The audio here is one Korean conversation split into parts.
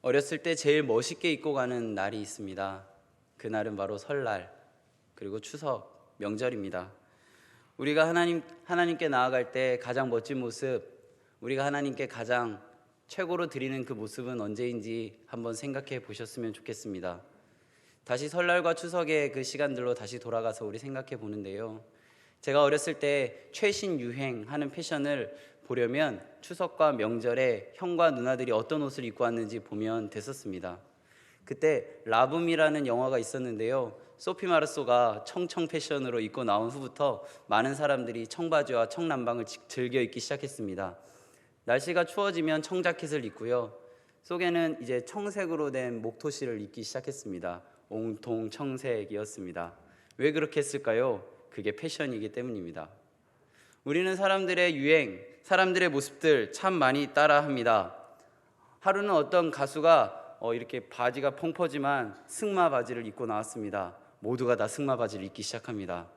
어렸을 때 제일 멋있게 입고 가는 날이 있습니다. 그날은 바로 설날, 그리고 추석, 명절입니다. 우리가 하나님께 나아갈 때 가장 멋진 모습, 우리가 하나님께 가장 최고로 드리는 그 모습은 언제인지 한번 생각해 보셨으면 좋겠습니다. 다시 설날과 추석의 그 시간들로 다시 돌아가서 우리 생각해 보는데요. 제가 어렸을 때 최신 유행하는 패션을 보려면 추석과 명절에 형과 누나들이 어떤 옷을 입고 왔는지 보면 됐었습니다. 그때 라붐이라는 영화가 있었는데요. 소피 마르소가 청청 패션으로 입고 나온 후부터 많은 사람들이 청바지와 청남방을 즐겨 입기 시작했습니다. 날씨가 추워지면 청자켓을 입고요. 속에는 이제 청색으로 된 목토시를 입기 시작했습니다. 온통 청색이었습니다. 왜 그렇게 했을까요? 그게 패션이기 때문입니다. 우리는 사람들의 유행, 사람들의 모습들 참 많이 따라합니다. 하루는 어떤 가수가 이렇게 바지가 펑퍼지만 승마 바지를 입고 나왔습니다. 모두가 다 승마 바지를 입기 시작합니다.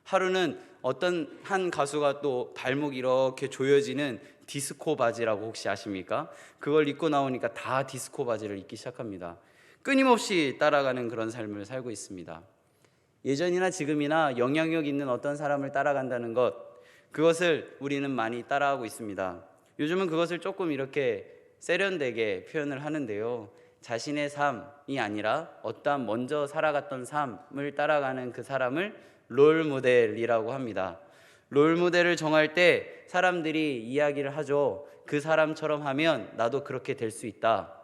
하루는 어떤 한 가수가 또 발목 이렇게 조여지는 디스코 바지라고 혹시 아십니까? 그걸 입고 나오니까 다 디스코 바지를 입기 시작합니다. 끊임없이 따라가는 그런 삶을 살고 있습니다. 예전이나 지금이나 영향력 있는 어떤 사람을 따라간다는 것, 그것을 우리는 많이 따라하고 있습니다. 요즘은 그것을 조금 이렇게 세련되게 표현을 하는데요. 자신의 삶이 아니라 어떠한 먼저 살아갔던 삶을 따라가는 그 사람을 롤모델이라고 합니다. 롤모델을 정할 때 사람들이 이야기를 하죠. 그 사람처럼 하면 나도 그렇게 될 수 있다.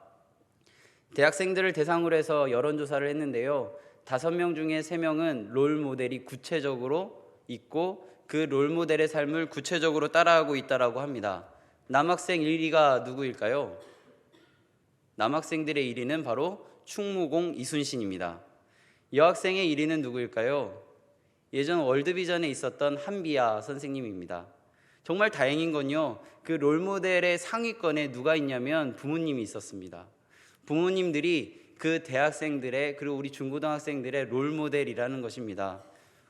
대학생들을 대상으로 해서 여론조사를 했는데요. 5명 중에 3명은 롤모델이 구체적으로 있고 그 롤모델의 삶을 구체적으로 따라하고 있다고 합니다. 남학생 1위가 누구일까요? 남학생들의 1위는 바로 충무공 이순신입니다. 여학생의 1위는 누구일까요? 예전 월드비전에 있었던 한비아 선생님입니다. 정말 다행인 건요, 그 롤모델의 상위권에 누가 있냐면 부모님이 있었습니다. 부모님들이 그 대학생들의, 그리고 우리 중고등학생들의 롤모델이라는 것입니다.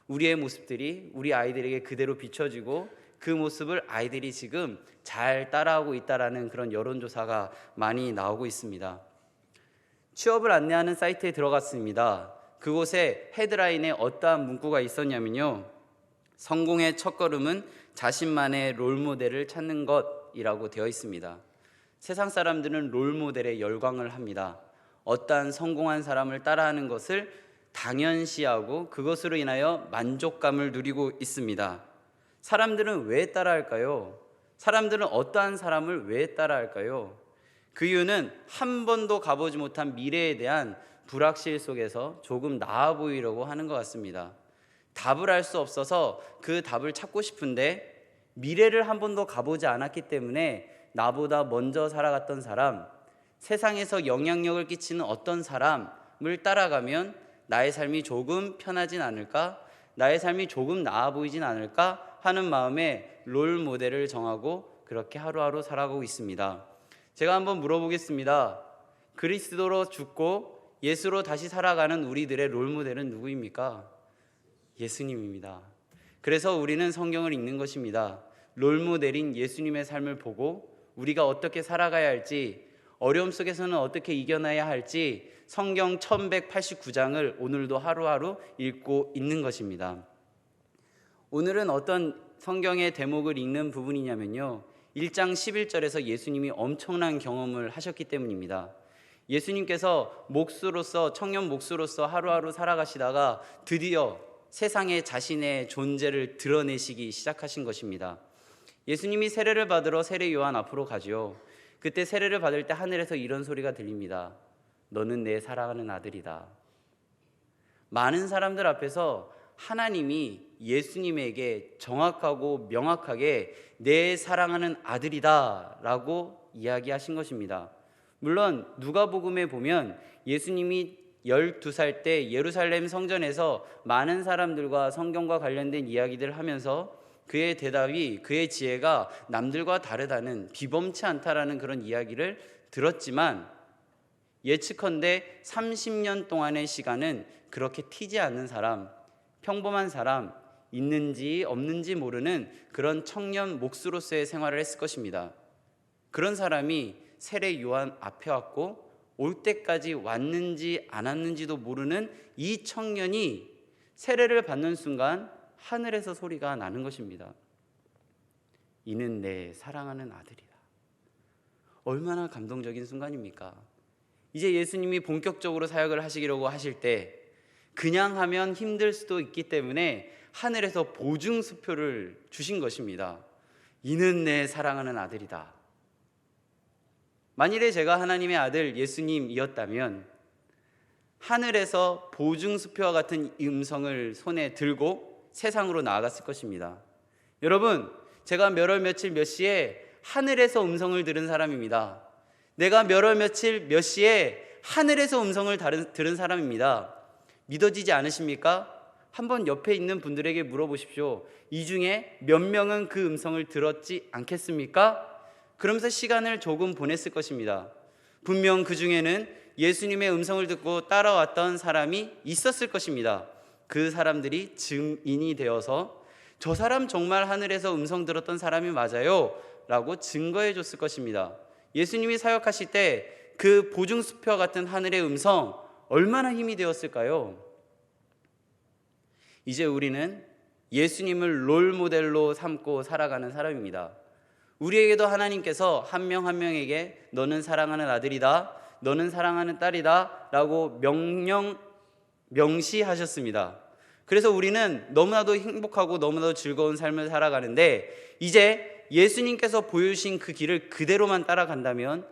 우리의 모습들이 우리 아이들에게 그대로 비춰지고 그 모습을 아이들이 지금 잘 따라하고 있다라는 그런 여론조사가 많이 나오고 있습니다. 취업을 안내하는 사이트에 들어갔습니다. 그곳에 헤드라인에 어떠한 문구가 있었냐면요. 성공의 첫걸음은 자신만의 롤모델을 찾는 것이라고 되어 있습니다. 세상 사람들은 롤모델에 열광을 합니다. 어떠한 성공한 사람을 따라하는 것을 당연시하고 그것으로 인하여 만족감을 누리고 있습니다. 사람들은 왜 따라할까요? 사람들은 어떠한 사람을 왜 따라할까요? 그 이유는 한 번도 가보지 못한 미래에 대한 불확실 속에서 조금 나아 보이려고 하는 것 같습니다. 답을 알 수 없어서 그 답을 찾고 싶은데 미래를 한 번도 가보지 않았기 때문에 나보다 먼저 살아갔던 사람, 세상에서 영향력을 끼치는 어떤 사람을 따라가면 나의 삶이 조금 편하진 않을까? 나의 삶이 조금 나아 보이진 않을까? 하는 마음에 롤 모델을 정하고 그렇게 하루하루 살아가고 있습니다. 제가 한번 물어보겠습니다. 그리스도로 죽고 예수로 다시 살아가는 우리들의 롤 모델은 누구입니까? 예수님입니다. 그래서 우리는 성경을 읽는 것입니다. 롤 모델인 예수님의 삶을 보고 우리가 어떻게 살아가야 할지, 어려움 속에서는 어떻게 이겨내야 할지 성경 1189장을 오늘도 하루하루 읽고 있는 것입니다. 오늘은 어떤 성경의 대목을 읽는 부분이냐면요. 1장 11절에서 예수님이 엄청난 경험을 하셨기 때문입니다. 예수님께서 목수로서, 청년 목수로서 하루하루 살아가시다가 드디어 세상에 자신의 존재를 드러내시기 시작하신 것입니다. 예수님이 세례를 받으러 세례 요한 앞으로 가죠. 그때 세례를 받을 때 하늘에서 이런 소리가 들립니다. 너는 내 사랑하는 아들이다. 많은 사람들 앞에서 하나님이 예수님에게 정확하고 명확하게 내 사랑하는 아들이다 라고 이야기하신 것입니다. 물론 누가복음에 보면 예수님이 12살 때 예루살렘 성전에서 많은 사람들과 성경과 관련된 이야기들을 하면서 그의 대답이, 그의 지혜가 남들과 다르다는, 비범치 않다라는 그런 이야기를 들었지만 예측컨대 30년 동안의 시간은 그렇게 튀지 않는 사람, 평범한 사람, 있는지 없는지 모르는 그런 청년 목수로서의 생활을 했을 것입니다. 그런 사람이 세례 요한 앞에 왔고 올 때까지 왔는지 안 왔는지도 모르는 이 청년이 세례를 받는 순간 하늘에서 소리가 나는 것입니다. 이는 내 사랑하는 아들이다. 얼마나 감동적인 순간입니까? 이제 예수님이 본격적으로 사역을 하시려고 하실 때 그냥 하면 힘들 수도 있기 때문에 하늘에서 보증수표를 주신 것입니다. 이는 내 사랑하는 아들이다. 만일에 제가 하나님의 아들 예수님이었다면 하늘에서 보증수표와 같은 음성을 손에 들고 세상으로 나아갔을 것입니다. 여러분, 제가 몇 월 며칠 몇 시에 하늘에서 음성을 들은 사람입니다. 내가 몇 월 며칠 몇 시에 하늘에서 음성을 들은 사람입니다. 믿어지지 않으십니까? 한번 옆에 있는 분들에게 물어보십시오. 이 중에 몇 명은 그 음성을 들었지 않겠습니까? 그러면서 시간을 조금 보냈을 것입니다. 분명 그 중에는 예수님의 음성을 듣고 따라왔던 사람이 있었을 것입니다. 그 사람들이 증인이 되어서 저 사람 정말 하늘에서 음성 들었던 사람이 맞아요 라고 증거해 줬을 것입니다. 예수님이 사역하실 때 그 보증수표와 같은 하늘의 음성 얼마나 힘이 되었을까요? 이제 우리는 예수님을 롤모델로 삼고 살아가는 사람입니다. 우리에게도 하나님께서 한 명 한 명에게 너는 사랑하는 아들이다, 너는 사랑하는 딸이다 라고 명시하셨습니다. 그래서 우리는 너무나도 행복하고 너무나도 즐거운 삶을 살아가는데 이제 예수님께서 보여주신 그 길을 그대로만 따라간다면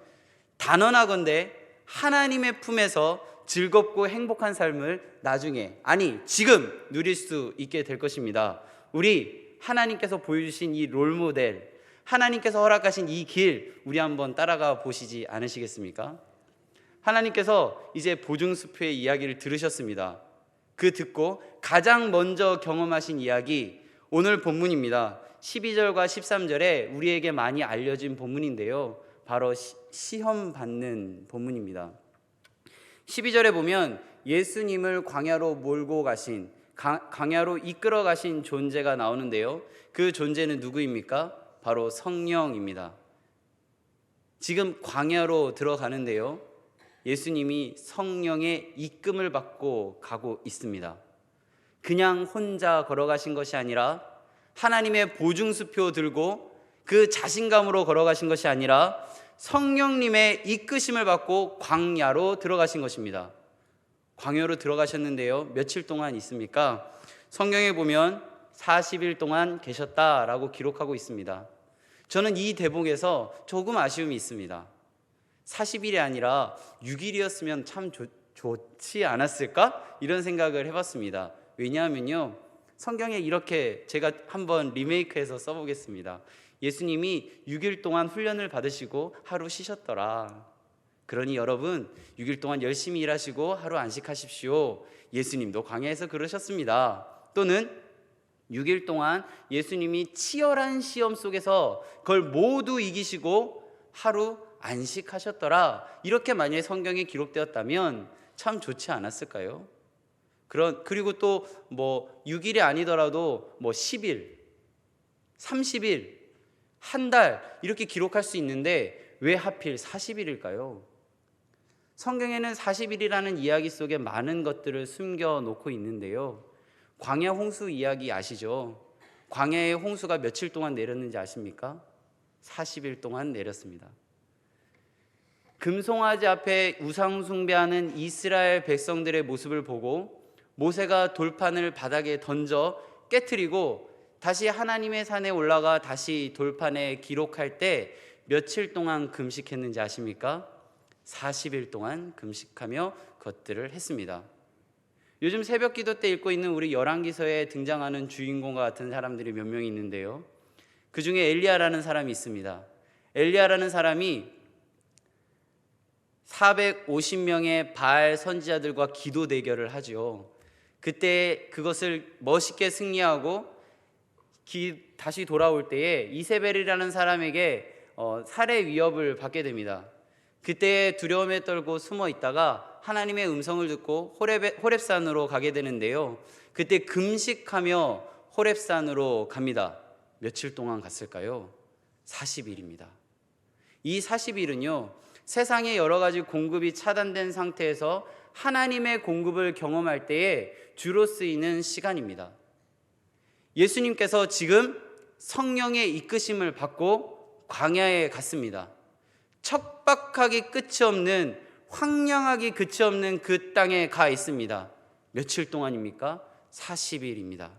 단언하건대 하나님의 품에서 즐겁고 행복한 삶을 나중에, 아니 지금 누릴 수 있게 될 것입니다. 우리 하나님께서 보여주신 이 롤모델, 하나님께서 허락하신 이 길 우리 한번 따라가 보시지 않으시겠습니까? 하나님께서 이제 보증수표의 이야기를 들으셨습니다. 그 듣고 가장 먼저 경험하신 이야기 오늘 본문입니다. 12절과 13절에 우리에게 많이 알려진 본문인데요, 바로 시험 받는 본문입니다. 12절에 보면 예수님을 광야로 몰고 가신, 광야로 이끌어 가신 존재가 나오는데요, 그 존재는 누구입니까? 바로 성령입니다. 지금 광야로 들어가는데요, 예수님이 성령의 이끌음을 받고 가고 있습니다. 그냥 혼자 걸어가신 것이 아니라 하나님의 보증수표 들고 그 자신감으로 걸어가신 것이 아니라 성령님의 이끄심을 받고 광야로 들어가신 것입니다. 광야로 들어가셨는데요, 며칠 동안 있습니까? 성경에 보면 40일 동안 계셨다라고 기록하고 있습니다. 저는 이 대목에서 조금 아쉬움이 있습니다. 40일이 아니라 6일이었으면 참 좋지 않았을까? 이런 생각을 해봤습니다. 왜냐하면요, 성경에 이렇게 제가 한번 리메이크해서 써보겠습니다. 예수님이 6일 동안 훈련을 받으시고 하루 쉬셨더라. 그러니 여러분 6일 동안 열심히 일하시고 하루 안식하십시오. 예수님도 광야에서 그러셨습니다. 또는 6일 동안 예수님이 치열한 시험 속에서 그걸 모두 이기시고 하루 안식하셨더라. 이렇게 만약에 성경에 기록되었다면 참 좋지 않았을까요? 그리고 또 6일이 아니더라도 10일, 30일, 한 달 이렇게 기록할 수 있는데 왜 하필 40일일까요? 성경에는 40일이라는 이야기 속에 많은 것들을 숨겨놓고 있는데요, 광야 홍수 이야기 아시죠? 광야의 홍수가 며칠 동안 내렸는지 아십니까? 40일 동안 내렸습니다. 금송아지 앞에 우상 숭배하는 이스라엘 백성들의 모습을 보고 모세가 돌판을 바닥에 던져 깨트리고 다시 하나님의 산에 올라가 다시 돌판에 기록할 때 며칠 동안 금식했는지 아십니까? 40일 동안 금식하며 그것들을 했습니다. 요즘 새벽 기도 때 읽고 있는 우리 열왕기서에 등장하는 주인공과 같은 사람들이 몇 명이 있는데요, 그 중에 엘리야라는 사람이 있습니다. 엘리야라는 사람이 450명의 바알 선지자들과 기도 대결을 하죠. 그때 그것을 멋있게 승리하고 다시 돌아올 때에 이세벨이라는 사람에게 살해 위협을 받게 됩니다. 그때 두려움에 떨고 숨어 있다가 하나님의 음성을 듣고 호렙산으로 가게 되는데요, 그때 금식하며 호렙산으로 갑니다. 며칠 동안 갔을까요? 40일입니다. 이 40일은요 세상의 여러 가지 공급이 차단된 상태에서 하나님의 공급을 경험할 때에 주로 쓰이는 시간입니다. 예수님께서 지금 성령의 이끄심을 받고 광야에 갔습니다. 척박하기 끝이 없는, 황량하기 끝이 없는 그 땅에 가 있습니다. 며칠 동안입니까? 40일입니다.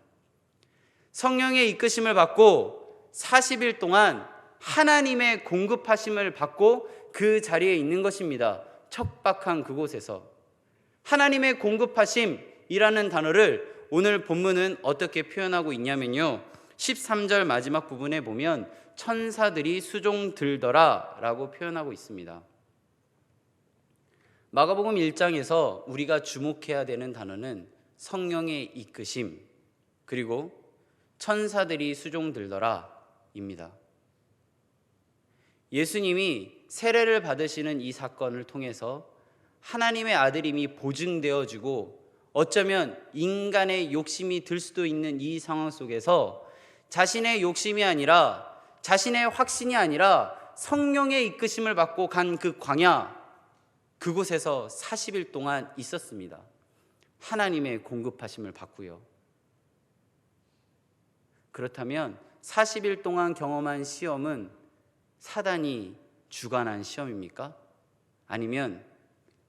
성령의 이끄심을 받고 40일 동안 하나님의 공급하심을 받고 그 자리에 있는 것입니다. 척박한 그곳에서. 하나님의 공급하심이라는 단어를 오늘 본문은 어떻게 표현하고 있냐면요, 13절 마지막 부분에 보면 천사들이 수종 들더라 라고 표현하고 있습니다. 마가복음 1장에서 우리가 주목해야 되는 단어는 성령의 이끄심, 그리고 천사들이 수종 들더라 입니다. 예수님이 세례를 받으시는 이 사건을 통해서 하나님의 아들임이 보증되어지고 어쩌면 인간의 욕심이 들 수도 있는 이 상황 속에서 자신의 욕심이 아니라, 자신의 확신이 아니라 성령의 이끄심을 받고 간 그 광야, 그곳에서 40일 동안 있었습니다. 하나님의 공급하심을 받고요. 그렇다면 40일 동안 경험한 시험은 사단이 주관한 시험입니까? 아니면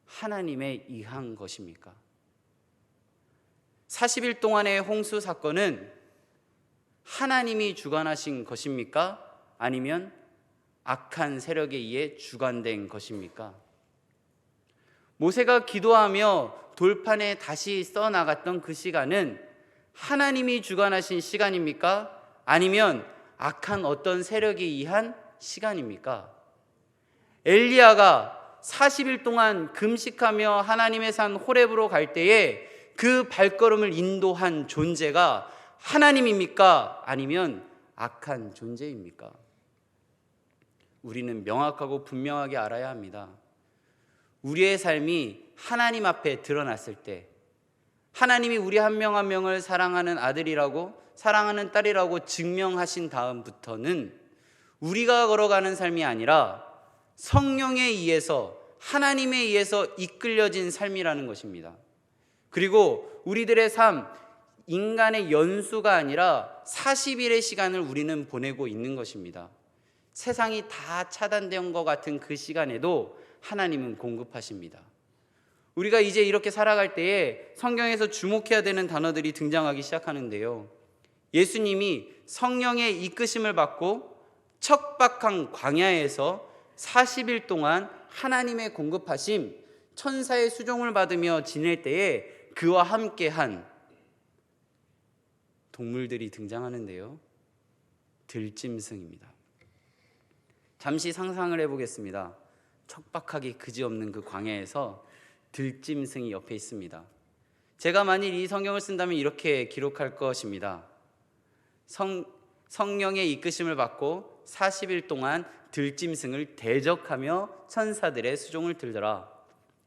하나님에 의한 것입니까? 40일 동안의 홍수 사건은 하나님이 주관하신 것입니까? 아니면 악한 세력에 의해 주관된 것입니까? 모세가 기도하며 돌판에 다시 써나갔던 그 시간은 하나님이 주관하신 시간입니까? 아니면 악한 어떤 세력에 의한 시간입니까? 엘리야가 40일 동안 금식하며 하나님의 산 호렙으로 갈 때에 그 발걸음을 인도한 존재가 하나님입니까? 아니면 악한 존재입니까? 우리는 명확하고 분명하게 알아야 합니다. 우리의 삶이 하나님 앞에 드러났을 때, 하나님이 우리 한 명 한 명을 사랑하는 아들이라고, 사랑하는 딸이라고 증명하신 다음부터는 우리가 걸어가는 삶이 아니라 성령에 의해서, 하나님에 의해서 이끌려진 삶이라는 것입니다. 그리고 우리들의 삶, 인간의 연수가 아니라 40일의 시간을 우리는 보내고 있는 것입니다. 세상이 다 차단된 것 같은 그 시간에도 하나님은 공급하십니다. 우리가 이제 이렇게 살아갈 때에 성경에서 주목해야 되는 단어들이 등장하기 시작하는데요, 예수님이 성령의 이끄심을 받고 척박한 광야에서 40일 동안 하나님의 공급하심, 천사의 수종을 받으며 지낼 때에 그와 함께한 동물들이 등장하는데요, 들짐승입니다. 잠시 상상을 해보겠습니다. 척박하기 그지없는 그 광야에서 들짐승이 옆에 있습니다. 제가 만일 이 성경을 쓴다면 이렇게 기록할 것입니다. 성령의 이끄심을 받고 40일 동안 들짐승을 대적하며 천사들의 수종을 들더라.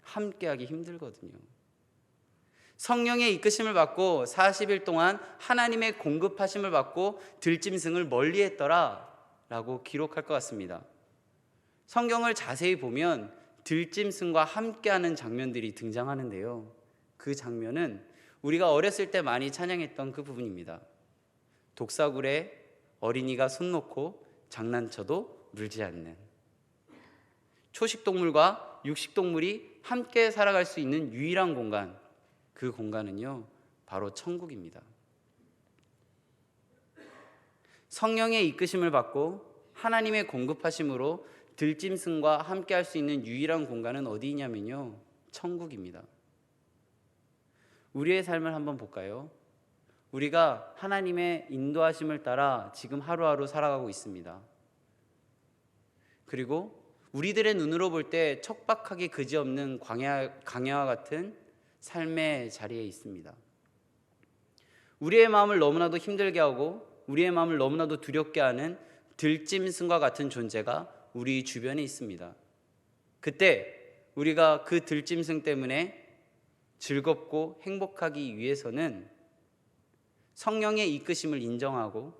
함께하기 힘들거든요. 성령의 이끄심을 받고 40일 동안 하나님의 공급하심을 받고 들짐승을 멀리했더라 라고 기록할 것 같습니다. 성경을 자세히 보면 들짐승과 함께하는 장면들이 등장하는데요, 그 장면은 우리가 어렸을 때 많이 찬양했던 그 부분입니다. 독사굴에 어린이가 손 놓고 장난쳐도 물지 않는, 초식동물과 육식동물이 함께 살아갈 수 있는 유일한 공간, 그 공간은요 바로 천국입니다. 성령의 이끄심을 받고 하나님의 공급하심으로 들짐승과 함께 할 수 있는 유일한 공간은 어디냐면요, 천국입니다. 우리의 삶을 한번 볼까요? 우리가 하나님의 인도하심을 따라 지금 하루하루 살아가고 있습니다. 그리고 우리들의 눈으로 볼 때 척박하게 그지없는 광야와 같은 삶의 자리에 있습니다. 우리의 마음을 너무나도 힘들게 하고 우리의 마음을 너무나도 두렵게 하는 들짐승과 같은 존재가 우리 주변에 있습니다. 그때 우리가 그 들짐승 때문에 즐겁고 행복하기 위해서는 성령의 이끄심을 인정하고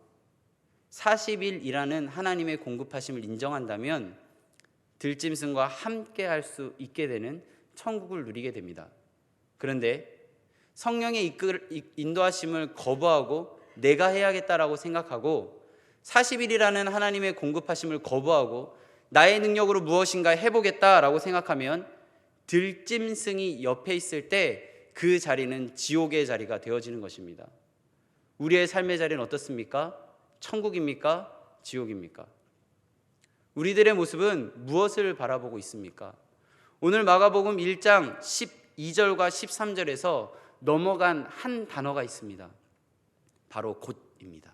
40일이라는 하나님의 공급하심을 인정한다면 들짐승과 함께 할 수 있게 되는 천국을 누리게 됩니다. 그런데 성령의 인도하심을 거부하고 내가 해야겠다라고 생각하고 40일이라는 하나님의 공급하심을 거부하고 나의 능력으로 무엇인가 해보겠다라고 생각하면 들짐승이 옆에 있을 때 그 자리는 지옥의 자리가 되어지는 것입니다. 우리의 삶의 자리는 어떻습니까? 천국입니까? 지옥입니까? 우리들의 모습은 무엇을 바라보고 있습니까? 오늘 마가복음 1장 12절과 13절에서 넘어간 한 단어가 있습니다. 바로 곧입니다.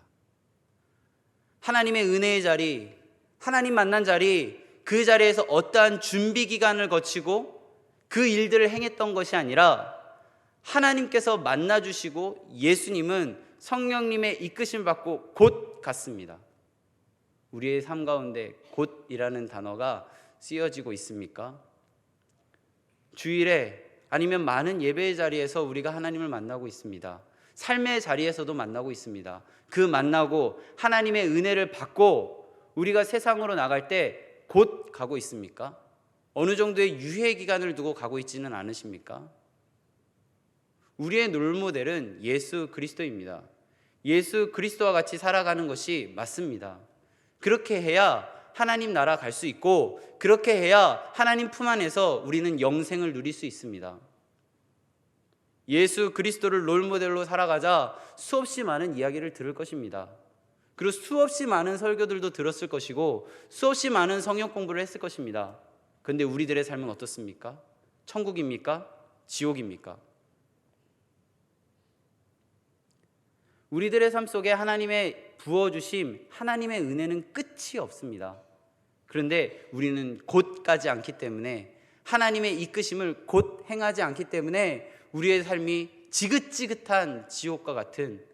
하나님의 은혜의 자리, 하나님 만난 자리, 그 자리에서 어떠한 준비 기간을 거치고 그 일들을 행했던 것이 아니라 하나님께서 만나주시고 예수님은 성령님의 이끄심을 받고 곧 갔습니다. 우리의 삶 가운데 곧이라는 단어가 쓰여지고 있습니까? 주일에 아니면 많은 예배의 자리에서 우리가 하나님을 만나고 있습니다. 삶의 자리에서도 만나고 있습니다. 그 만나고 하나님의 은혜를 받고 우리가 세상으로 나갈 때 곧 가고 있습니까? 어느 정도의 유예 기간을 두고 가고 있지는 않으십니까? 우리의 롤모델은 예수 그리스도입니다. 예수 그리스도와 같이 살아가는 것이 맞습니다. 그렇게 해야 하나님 나라 갈 수 있고 그렇게 해야 하나님 품 안에서 우리는 영생을 누릴 수 있습니다. 예수 그리스도를 롤모델로 살아가자 수없이 많은 이야기를 들을 것입니다. 그리고 수없이 많은 설교들도 들었을 것이고 수없이 많은 성경 공부를 했을 것입니다. 그런데 우리들의 삶은 어떻습니까? 천국입니까? 지옥입니까? 우리들의 삶 속에 하나님의 부어주심, 하나님의 은혜는 끝이 없습니다. 그런데 우리는 곧 가지 않기 때문에 하나님의 이끄심을 곧 행하지 않기 때문에 우리의 삶이 지긋지긋한 지옥과 같은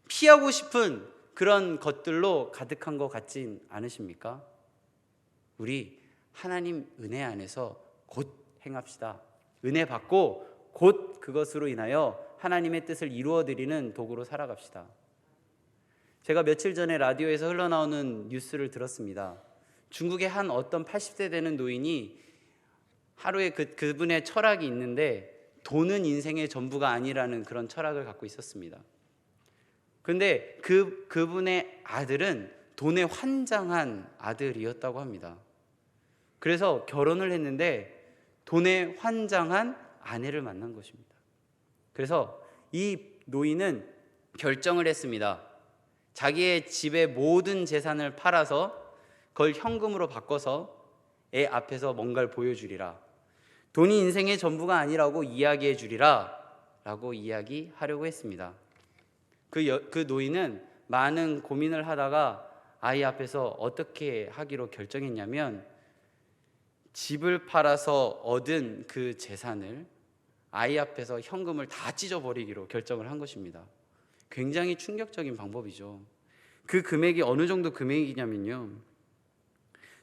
피하고 싶은 그런 것들로 가득한 것 같진 않으십니까? 우리 하나님 은혜 안에서 곧 행합시다. 은혜 받고 곧 그것으로 인하여 하나님의 뜻을 이루어드리는 도구로 살아갑시다. 제가 며칠 전에 라디오에서 흘러나오는 뉴스를 들었습니다. 중국의 한 어떤 80세 되는 노인이 하루에 그분의 철학이 있는데 돈은 인생의 전부가 아니라는 그런 철학을 갖고 있었습니다. 그런데 그분의 아들은 돈에 환장한 아들이었다고 합니다. 그래서 결혼을 했는데 돈에 환장한 아내를 만난 것입니다. 그래서 이 노인은 결정을 했습니다. 자기의 집의 모든 재산을 팔아서 그걸 현금으로 바꿔서 애 앞에서 뭔가를 보여주리라. 돈이 인생의 전부가 아니라고 이야기해 주리라 라고 이야기하려고 했습니다. 그 노인은 많은 고민을 하다가 아이 앞에서 어떻게 하기로 결정했냐면 집을 팔아서 얻은 그 재산을 아이 앞에서 현금을 다 찢어버리기로 결정을 한 것입니다. 굉장히 충격적인 방법이죠. 그 금액이 어느 정도 금액이냐면요,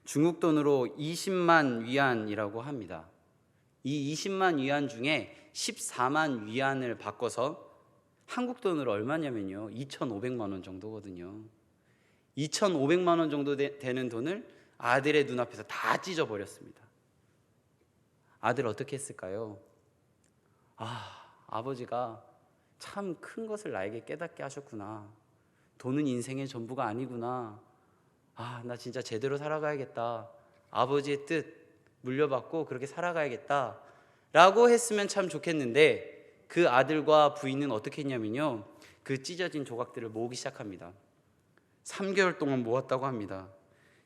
중국 돈으로 20만 위안이라고 합니다. 이 20만 위안 중에 14만 위안을 바꿔서 한국 돈으로 얼마냐면요 2,500만 원 정도거든요. 2,500만 원 정도 되는 돈을 아들의 눈앞에서 다 찢어버렸습니다. 아들 어떻게 했을까요? 아버지가 참 큰 것을 나에게 깨닫게 하셨구나. 돈은 인생의 전부가 아니구나. 나 진짜 제대로 살아가야겠다. 아버지의 뜻 물려받고 그렇게 살아가야겠다 라고 했으면 참 좋겠는데 그 아들과 부인은 어떻게 했냐면요, 그 찢어진 조각들을 모으기 시작합니다. 3개월 동안 모았다고 합니다.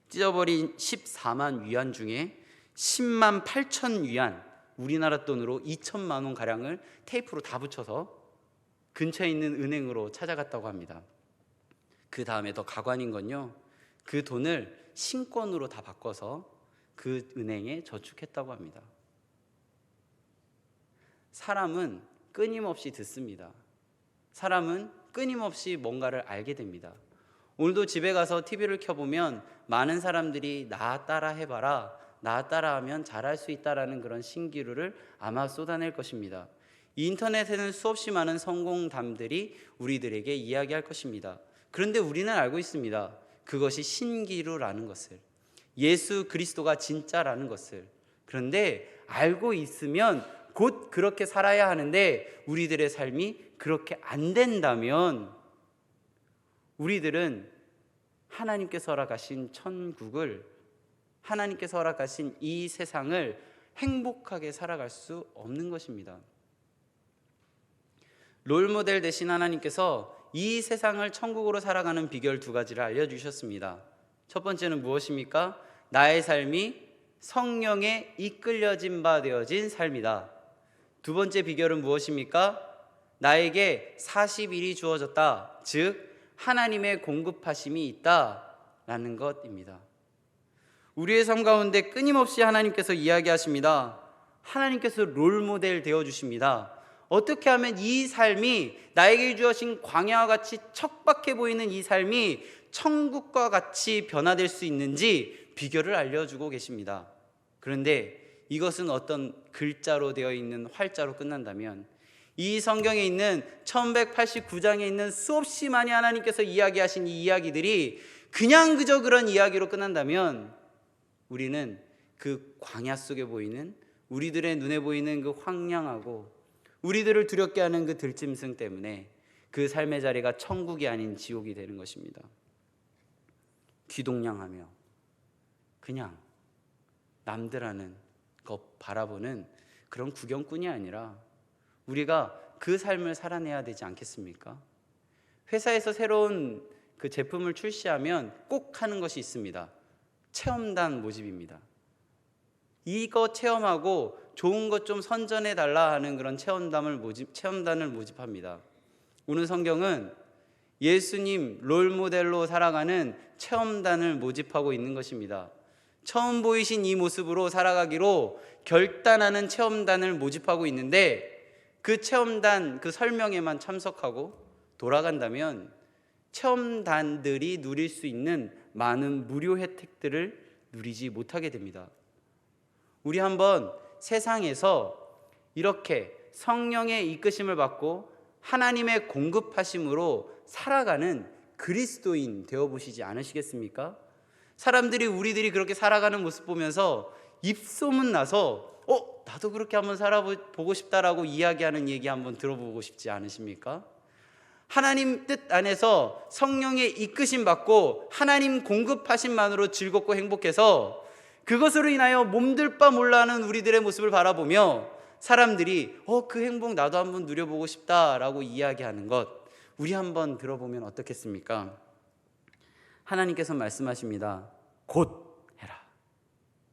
찢어버린 14만 위안 중에 10만 8천 위안, 우리나라 돈으로 2천만 원 가량을 테이프로 다 붙여서 근처에 있는 은행으로 찾아갔다고 합니다. 그 다음에 더 가관인 건요, 그 돈을 신권으로 다 바꿔서 그 은행에 저축했다고 합니다. 사람은 끊임없이 듣습니다. 사람은 끊임없이 뭔가를 알게 됩니다. 오늘도 집에 가서 TV를 켜보면 많은 사람들이 나 따라 해봐라, 나 따라하면 잘할 수 있다라는 그런 신기루를 아마 쏟아낼 것입니다. 인터넷에는 수없이 많은 성공담들이 우리들에게 이야기할 것입니다. 그런데 우리는 알고 있습니다. 그것이 신기루라는 것을. 예수 그리스도가 진짜라는 것을. 그런데 알고 있으면 곧 그렇게 살아야 하는데 우리들의 삶이 그렇게 안 된다면 우리들은 하나님께서 허락하신 천국을, 하나님께서 허락하신 이 세상을 행복하게 살아갈 수 없는 것입니다. 롤모델 되신 하나님께서 이 세상을 천국으로 살아가는 비결 두 가지를 알려주셨습니다. 첫 번째는 무엇입니까? 나의 삶이 성령에 이끌려진 바 되어진 삶이다. 두 번째 비결은 무엇입니까? 나에게 40일이 주어졌다. 즉 하나님의 공급하심이 있다라는 것입니다. 우리의 삶 가운데 끊임없이 하나님께서 이야기하십니다. 하나님께서 롤모델 되어주십니다. 어떻게 하면 이 삶이, 나에게 주어진 광야와 같이 척박해 보이는 이 삶이 천국과 같이 변화될 수 있는지 비결을 알려주고 계십니다. 그런데 이것은 어떤 글자로 되어 있는 활자로 끝난다면, 이 성경에 있는 1189장에 있는 수없이 많이 하나님께서 이야기하신 이 이야기들이 그냥 그저 그런 이야기로 끝난다면 우리는 그 광야 속에 보이는, 우리들의 눈에 보이는 그 황량하고 우리들을 두렵게 하는 그 들짐승 때문에 그 삶의 자리가 천국이 아닌 지옥이 되는 것입니다. 귀동냥하며 그냥 남들 하는 것 바라보는 그런 구경꾼이 아니라 우리가 그 삶을 살아내야 되지 않겠습니까? 회사에서 새로운 그 제품을 출시하면 꼭 하는 것이 있습니다. 체험단 모집입니다. 이거 체험하고 좋은 것 좀 선전해 달라 하는 그런 체험단을 모집합니다. 오늘 성경은 예수님 롤모델로 살아가는 체험단을 모집하고 있는 것입니다. 처음 보이신 이 모습으로 살아가기로 결단하는 체험단을 모집하고 있는데, 그 체험단 그 설명에만 참석하고 돌아간다면 체험단들이 누릴 수 있는 많은 무료 혜택들을 누리지 못하게 됩니다. 우리 한번 세상에서 이렇게 성령의 이끄심을 받고 하나님의 공급하심으로 살아가는 그리스도인 되어보시지 않으시겠습니까? 사람들이, 우리들이 그렇게 살아가는 모습 보면서 입소문 나서 나도 그렇게 한번 살아보고 싶다라고 이야기하는 얘기 한번 들어보고 싶지 않으십니까? 하나님 뜻 안에서 성령의 이끄심 받고 하나님 공급하심만으로 즐겁고 행복해서 그것으로 인하여 몸둘 바 몰라하는 우리들의 모습을 바라보며 사람들이 그 행복 나도 한번 누려보고 싶다라고 이야기하는 것, 우리 한번 들어보면 어떻겠습니까? 하나님께서 말씀하십니다. 곧 해라.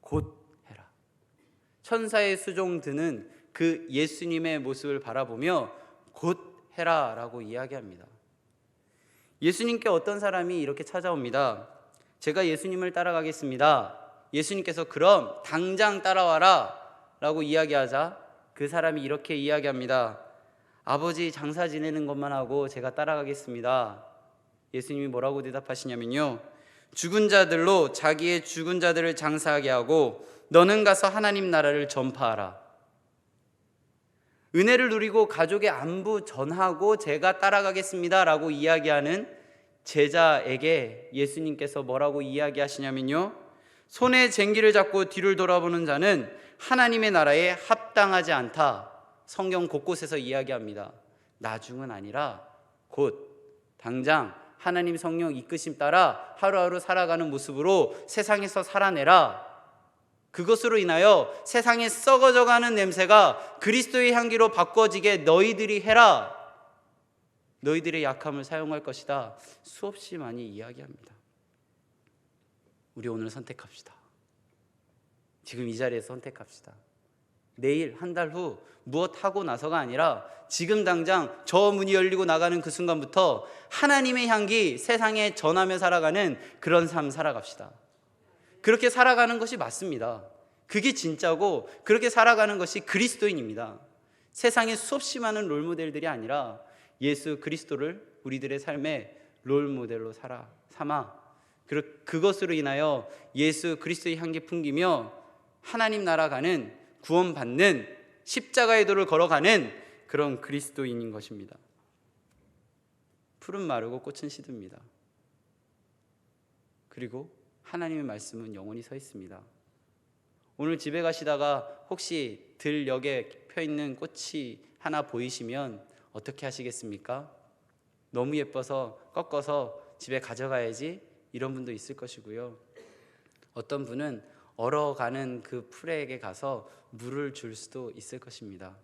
곧 해라. 천사의 수종 드는 그 예수님의 모습을 바라보며 곧 해라 라고 이야기합니다. 예수님께 어떤 사람이 이렇게 찾아옵니다. 제가 예수님을 따라가겠습니다. 예수님께서 그럼 당장 따라와라 라고 이야기하자 그 사람이 이렇게 이야기합니다. 아버지 장사 지내는 것만 하고 제가 따라가겠습니다. 예수님이 뭐라고 대답하시냐면요, 죽은 자들로 자기의 죽은 자들을 장사하게 하고 너는 가서 하나님 나라를 전파하라. 은혜를 누리고 가족의 안부 전하고 제가 따라가겠습니다 라고 이야기하는 제자에게 예수님께서 뭐라고 이야기하시냐면요, 손에 쟁기를 잡고 뒤를 돌아보는 자는 하나님의 나라에 합당하지 않다. 성경 곳곳에서 이야기합니다. 나중은 아니라 곧 당장 하나님 성령 이끄심 따라 하루하루 살아가는 모습으로 세상에서 살아내라. 그것으로 인하여 세상에 썩어져가는 냄새가 그리스도의 향기로 바꿔지게 너희들이 해라. 너희들의 약함을 사용할 것이다. 수없이 많이 이야기합니다. 우리 오늘 선택합시다. 지금 이 자리에서 선택합시다. 내일, 한 달 후 무엇 하고 나서가 아니라 지금 당장 저 문이 열리고 나가는 그 순간부터 하나님의 향기 세상에 전하며 살아가는 그런 삶 살아갑시다. 그렇게 살아가는 것이 맞습니다. 그게 진짜고 그렇게 살아가는 것이 그리스도인입니다. 세상에 수없이 많은 롤모델들이 아니라 예수 그리스도를 우리들의 삶의 롤모델로 삼아 그것으로 인하여 예수 그리스도의 향기 풍기며 하나님 나라 가는, 구원받는, 십자가의 도를 걸어가는 그런 그리스도인인 것입니다. 풀은 마르고 꽃은 시듭니다. 그리고 하나님의 말씀은 영원히 서 있습니다. 오늘 집에 가시다가 혹시 들녘에 펴있는 꽃이 하나 보이시면 어떻게 하시겠습니까? 너무 예뻐서 꺾어서 집에 가져가야지, 이런 분도 있을 것이고요. 어떤 분은 얼어가는 그 풀에게 가서 물을 줄 수도 있을 것입니다.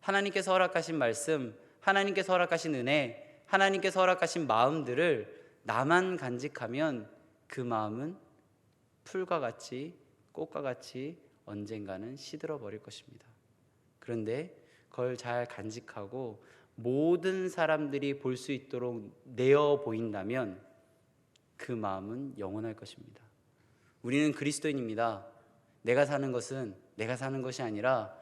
하나님께서 허락하신 말씀, 하나님께서 허락하신 은혜, 하나님께서 허락하신 마음들을 나만 간직하면 그 마음은 풀과 같이, 꽃과 같이 언젠가는 시들어 버릴 것입니다. 그런데 그걸 잘 간직하고 모든 사람들이 볼 수 있도록 내어 보인다면 그 마음은 영원할 것입니다. 우리는 그리스도인입니다. 내가 사는 것은 내가 사는 것이 아니라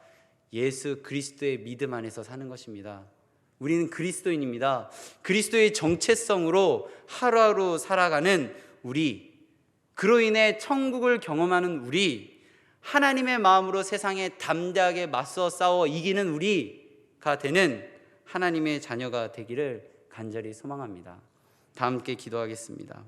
예수 그리스도의 믿음 안에서 사는 것입니다. 우리는 그리스도인입니다. 그리스도의 정체성으로 하루하루 살아가는 우리, 그로 인해 천국을 경험하는 우리, 하나님의 마음으로 세상에 담대하게 맞서 싸워 이기는 우리가 되는 하나님의 자녀가 되기를 간절히 소망합니다. 다 함께 기도하겠습니다.